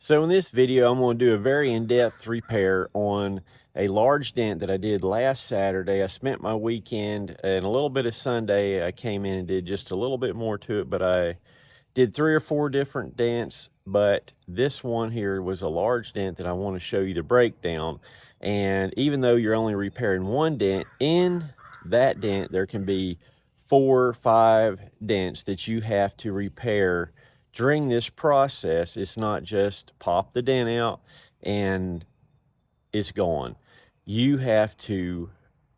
So in this video, I'm going to do a very in-depth repair on a large dent that I did last Saturday. I spent my weekend and a little bit of Sunday. I came in and did just a little bit more to it, but I did 3 or 4 different dents. But this one here was a large dent that I want to show you the breakdown. And even though you're only repairing one dent, in that dent there can be 4 or 5 dents that you have to repair during this process. It's not just pop the dent out and it's gone. You have to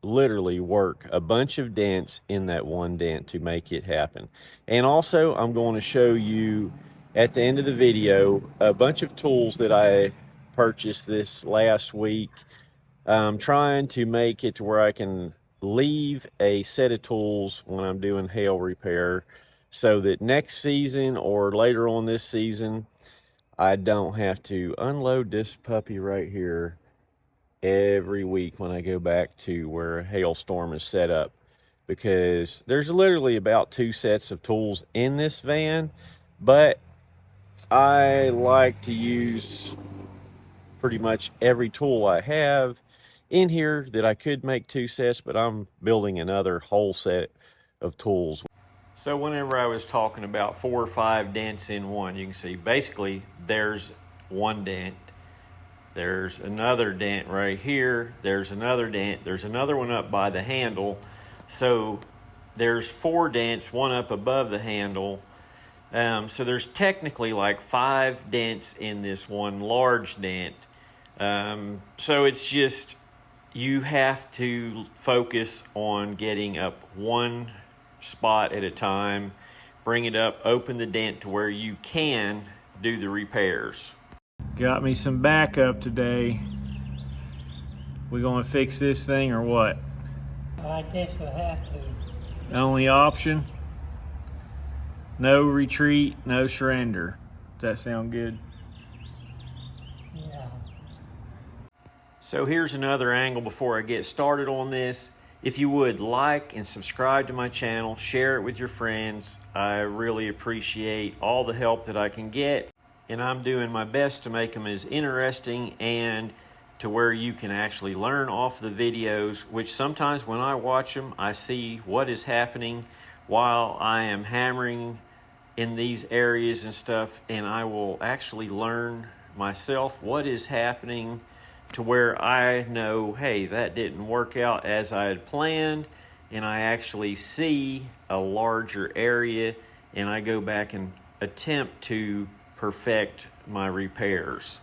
literally work a bunch of dents in that one dent to make it happen. And also, I'm going to show you at the end of the video a bunch of tools that I purchased this last week. I'm trying to make it to where I can leave a set of tools when I'm doing hail repair, so that next season or later on this season, I don't have to unload this puppy right here every week when I go back to where a hailstorm is set up, because there's literally about 2 sets of tools in this van, but I like to use pretty much every tool I have in here that I could make 2 sets, but I'm building another whole set of tools. So whenever I was talking about 4 or 5 dents in one, you can see basically there's one dent, there's another dent right here, there's another dent, there's another one up by the handle. So there's 4 dents, one up above the handle. So there's technically like 5 dents in this one large dent. So it's just, you have to focus on getting up one spot at a time, bring it up, open the dent to where you can do the repairs. Got me some backup today. We gonna fix this thing or what? I guess we'll have to. Only option? No retreat, no surrender. Does that sound good? Yeah. So here's another angle before I get started on this. If you would like and subscribe to my channel, share it with your friends. I really appreciate all the help that I can get, and I'm doing my best to make them as interesting and to where you can actually learn off the videos, which sometimes when I watch them, I see what is happening while I am hammering in these areas and stuff, and I will actually learn myself what is happening to where I know, hey, that didn't work out as I had planned, and I actually see a larger area, and I go back and attempt to perfect my repairs.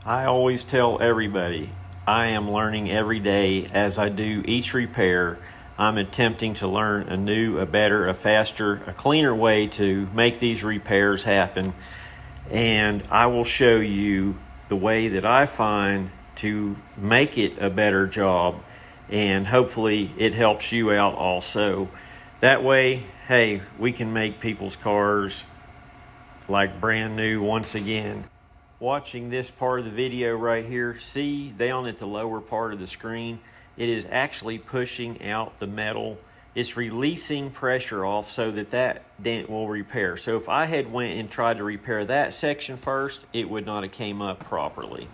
I always tell everybody, I am learning every day as I do each repair. I'm attempting to learn a new, a better, a faster, a cleaner way to make these repairs happen, and I will show you the way that I find to make it a better job, and hopefully it helps you out also. That way, hey, we can make people's cars like brand new once again. Watching this part of the video right here, see down at the lower part of the screen, it is actually pushing out the metal. It's releasing pressure off so that that dent will repair. So if I had went and tried to repair that section first, it would not have came up properly.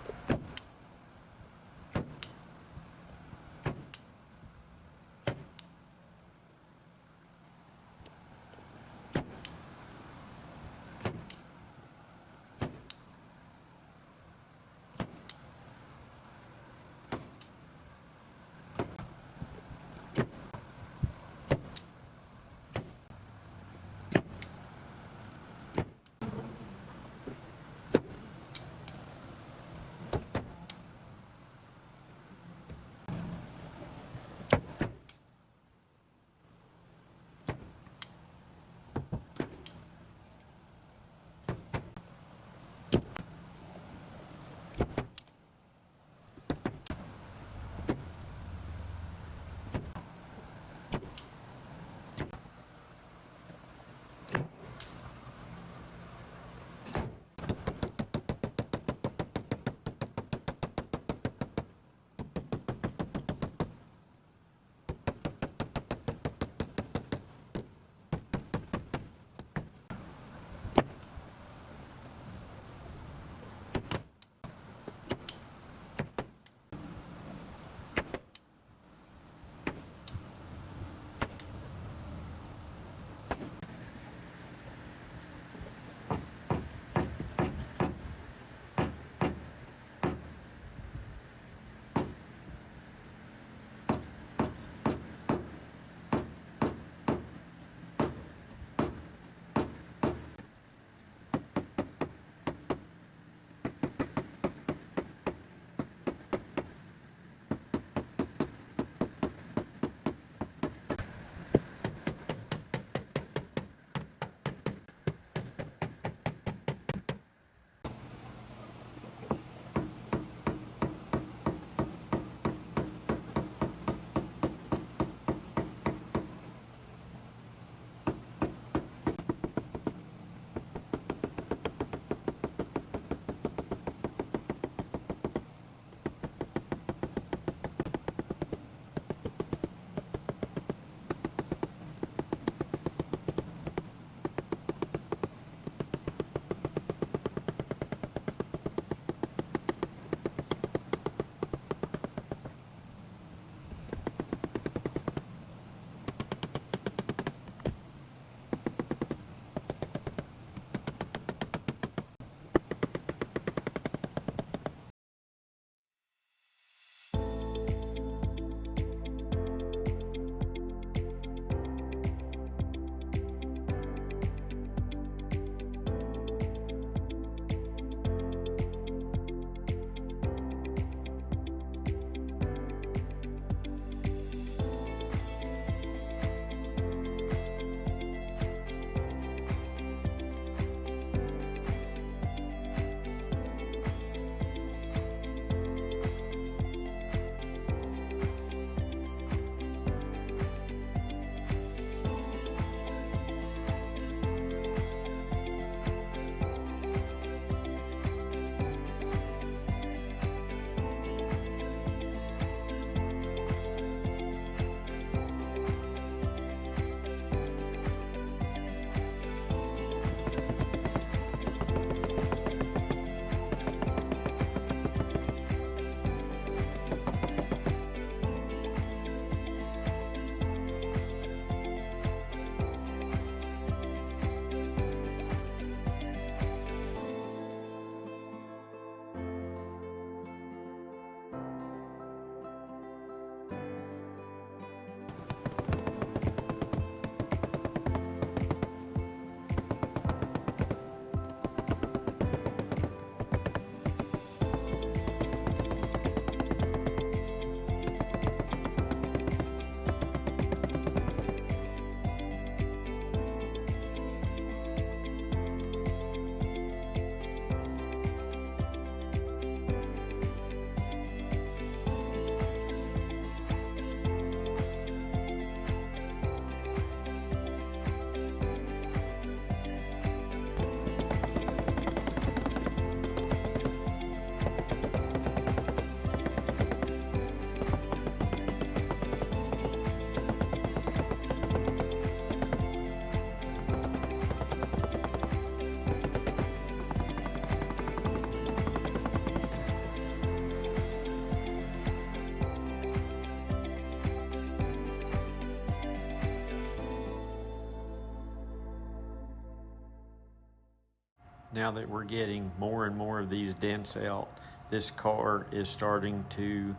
Now that we're getting more and more of these dents out, this car is starting to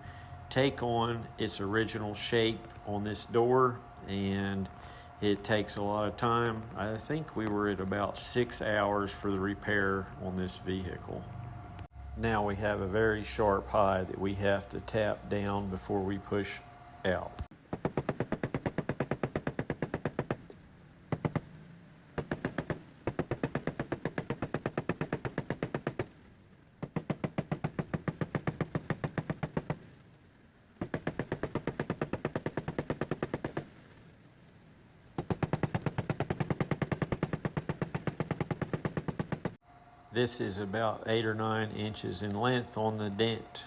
take on its original shape on this door, and it takes a lot of time. I think we were at about 6 hours for the repair on this vehicle. Now we have a very sharp high that we have to tap down before we push out. This is about 8 or 9 inches in length on the dent.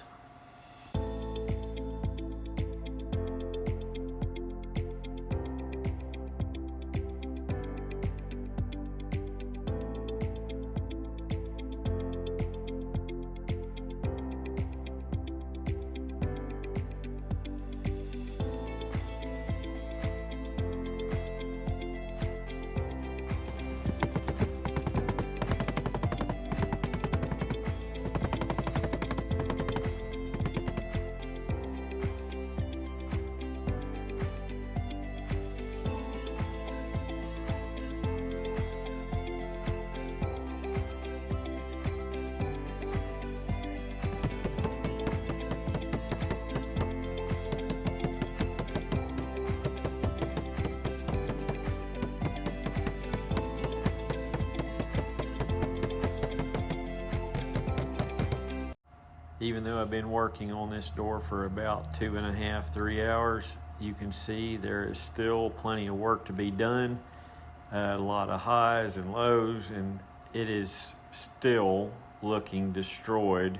Even though I've been working on this door for about 2.5, 3 hours, you can see there is still plenty of work to be done. A lot of highs and lows, and it is still looking destroyed.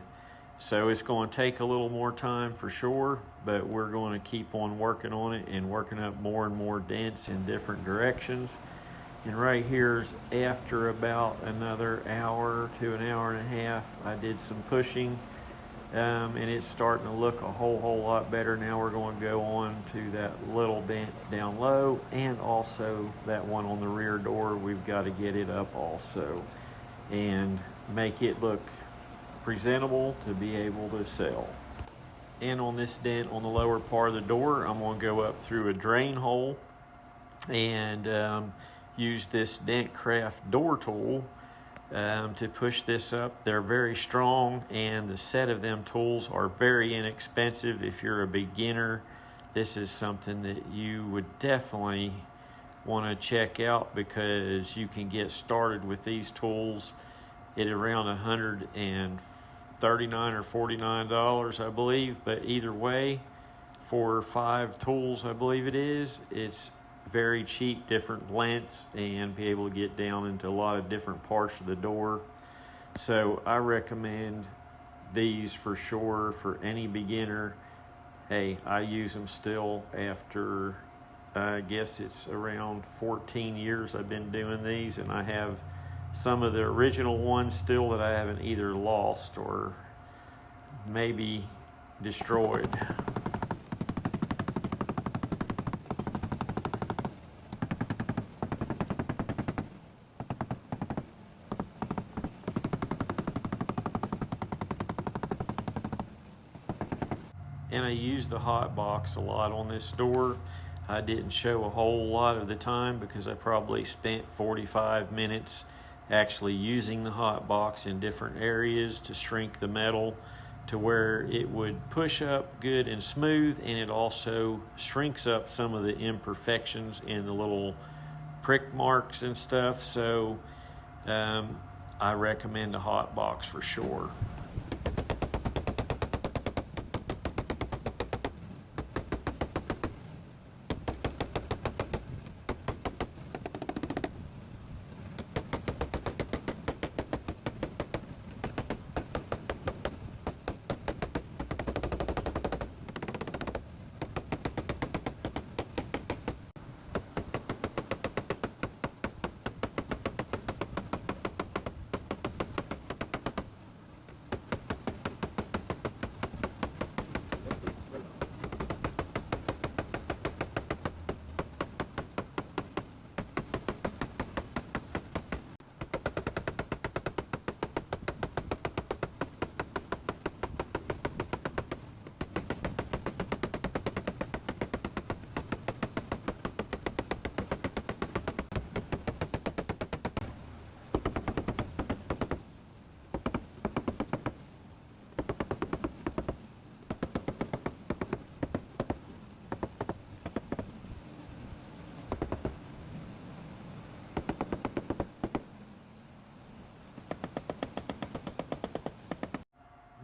So it's going to take a little more time for sure, but we're going to keep on working on it and working up more and more dents in different directions. And right here's after about another hour to an hour and a half, I did some pushing. And it's starting to look a whole lot better. Now we're going to go on to that little dent down low, and also that one on the rear door. We've got to get it up also and make it look presentable to be able to sell. And on this dent on the lower part of the door, I'm going to go up through a drain hole and use this Dent Craft door tool to push this up. They're very strong, and the set of them tools are very inexpensive. If you're a beginner, this is something that you would definitely want to check out, because you can get started with these tools at around $139 or $49, I believe. But either way, for 5 tools, I believe it's very cheap, different lengths, and be able to get down into a lot of different parts of the door. So I recommend these for sure for any beginner. Hey, I use them still after, I guess it's around 14 years I've been doing these, and I have some of the original ones still that I haven't either lost or maybe destroyed. And I use the hot box a lot on this door. I didn't show a whole lot of the time because I probably spent 45 minutes actually using the hot box in different areas to shrink the metal to where it would push up good and smooth, and it also shrinks up some of the imperfections and the little prick marks and stuff. So I recommend a hot box for sure.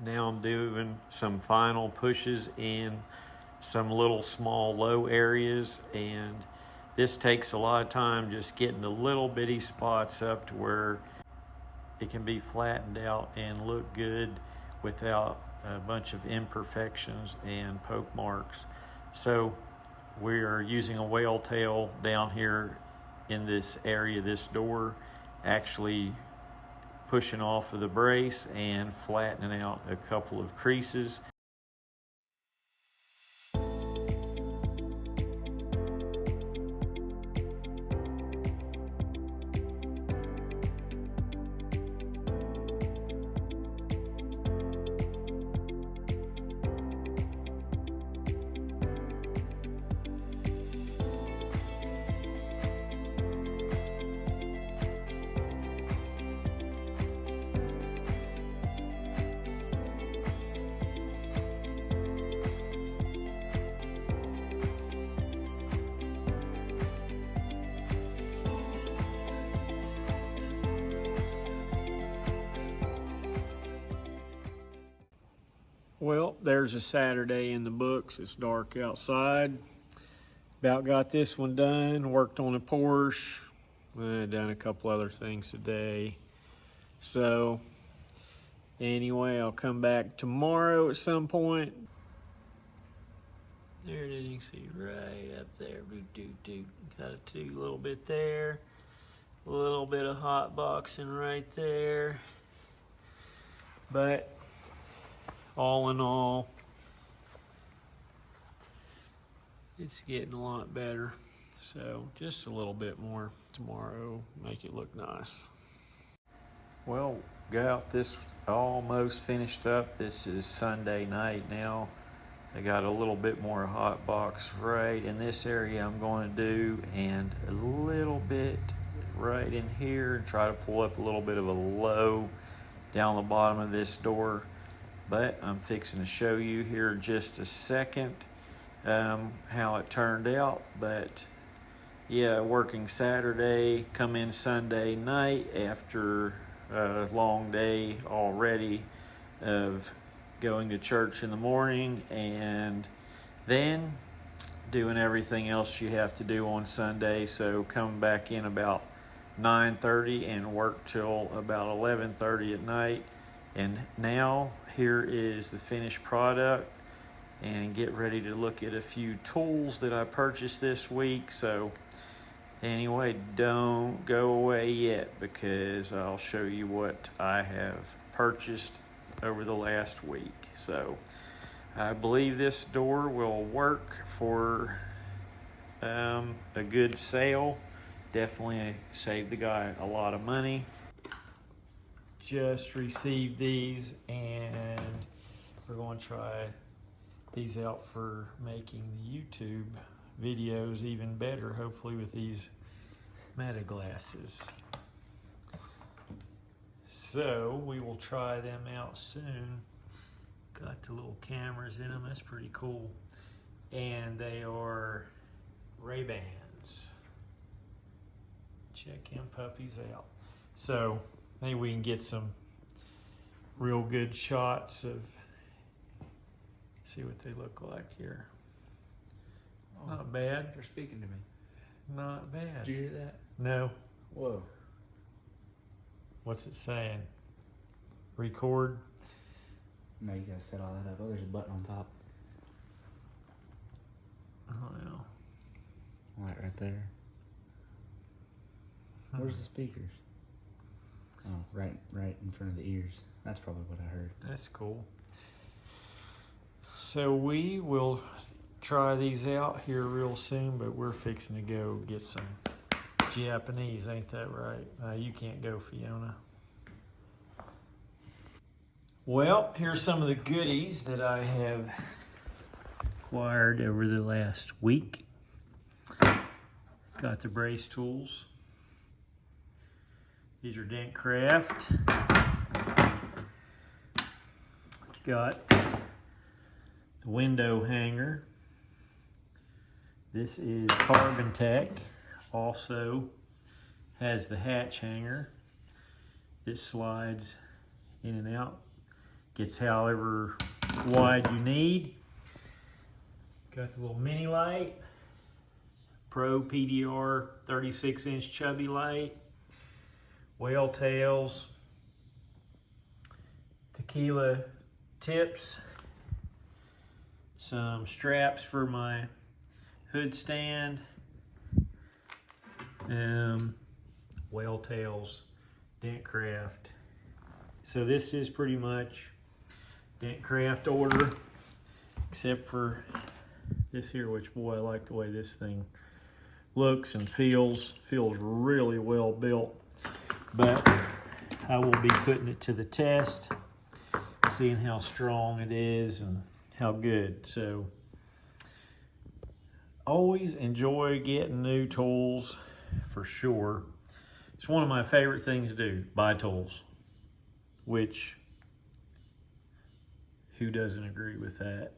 Now I'm doing some final pushes in some little small low areas, and this takes a lot of time, just getting the little bitty spots up to where it can be flattened out and look good without a bunch of imperfections and poke marks. So we are using a whale tail down here in this area, this door, actually pushing off of the brace and flattening out a couple of creases. Well, there's a Saturday in the books. It's dark outside. About got this one done. Worked on a Porsche. Done a couple other things today. So anyway, I'll come back tomorrow at some point. There it is. You can see right up there. Got a little bit there. A little bit of hot boxing right there. But all in all, it's getting a lot better. So just a little bit more tomorrow, make it look nice. Well, got this almost finished up. This is Sunday night now. I got a little bit more hot box right in this area I'm going to do, and a little bit right in here, and try to pull up a little bit of a low down the bottom of this door. But I'm fixing to show you here in just a second how it turned out. But yeah, working Saturday, come in Sunday night after a long day already of going to church in the morning, and then doing everything else you have to do on Sunday. So come back in about 9:30 and work till about 11:30 at night. And now here is the finished product, and get ready to look at a few tools that I purchased this week. So anyway, don't go away yet, because I'll show you what I have purchased over the last week. So I believe this door will work for a good sale. Definitely saved the guy a lot of money. Just received these, and we're going to try these out for making the YouTube videos even better, hopefully with these Meta glasses. So we will try them out soon. Got the little cameras in them. That's pretty cool. And they are Ray-Bans. Check them puppies out. So maybe we can get some real good shots of, see what they look like here. Oh, not bad. They're speaking to me. Not bad. Did you hear that? No. Whoa. What's it saying? Record? No, you gotta set all that up. Oh, there's a button on top. Oh, no. Right there. Where's the speakers? Oh, right in front of the ears. That's probably what I heard. That's cool. So we will try these out here real soon, but we're fixing to go get some Japanese, ain't that right? You can't go, Fiona. Well, here's some of the goodies that I have acquired over the last week. Got the brace tools. These are Dent Craft. Got the window hanger. This is Carbon Tech. Also has the hatch hanger that slides in and out. Gets however wide you need. Got the little mini light. Pro PDR 36-inch chubby light. Whale tails. Tequila tips. Some straps for my hood stand. Whale tails, Dent Craft. So this is pretty much Dent Craft order, except for this here, which boy, I like the way this thing looks and feels really well built. But I will be putting it to the test, seeing how strong it is and how good. So always enjoy getting new tools, for sure. It's one of my favorite things to do, buy tools, which who doesn't agree with that?